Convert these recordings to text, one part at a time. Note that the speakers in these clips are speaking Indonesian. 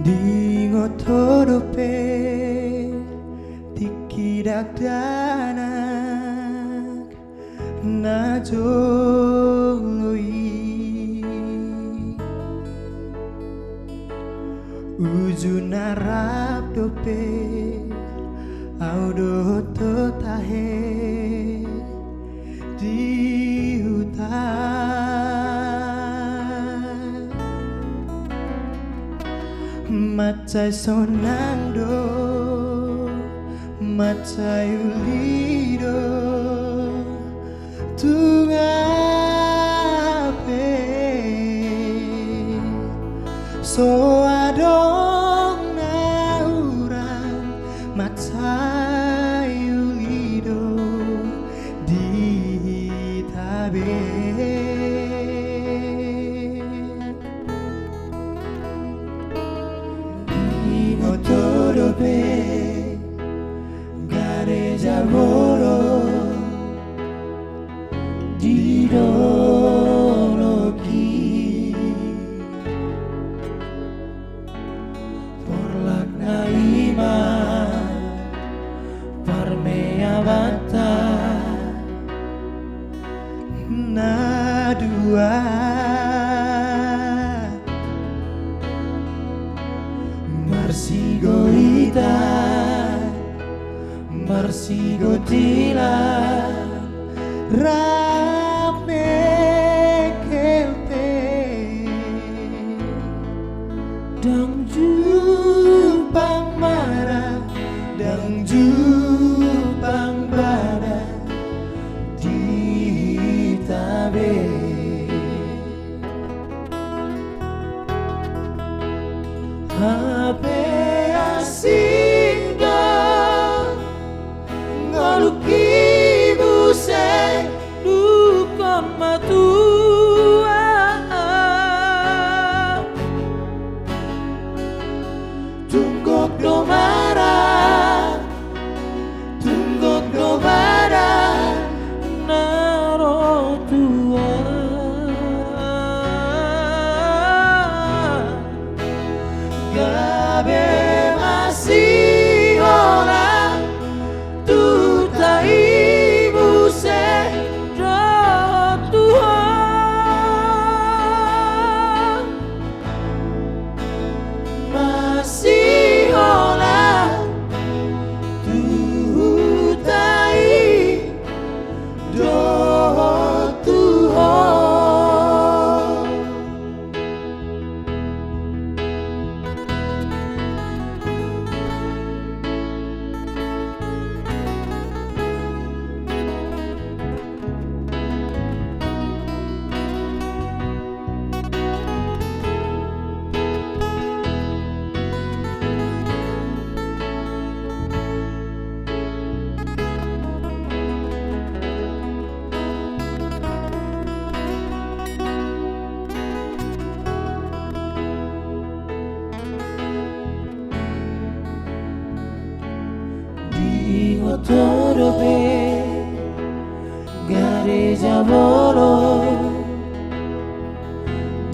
Dingotorope tikidak danak najoloi ujun narap dope audo totahe di hutan macai sonando macai ulido tungape so adong naurang macai ulido di tabe Dingotorope gareja boro di doloki porlak naima parmea bata nadua marsigo ita marsigo tila rame kelte dang jupang marah dang jupang bada di tabe Hape asinga ngoluki buse dukon matua tunggok domara naro tua gabe masih orang tutai buse Tuhan masih orang tutai do Tuhan Dingotorope gareja boro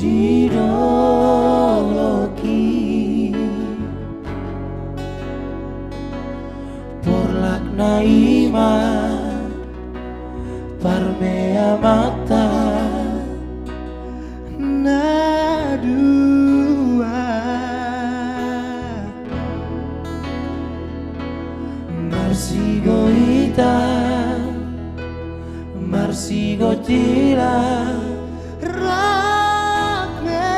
di doloki porlak naima parmea mata nadua marsigo ita marsigo tila rame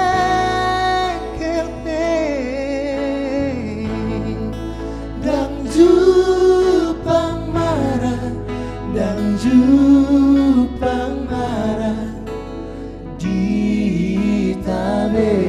kelte dang jupang marah dang jupang marah di tabe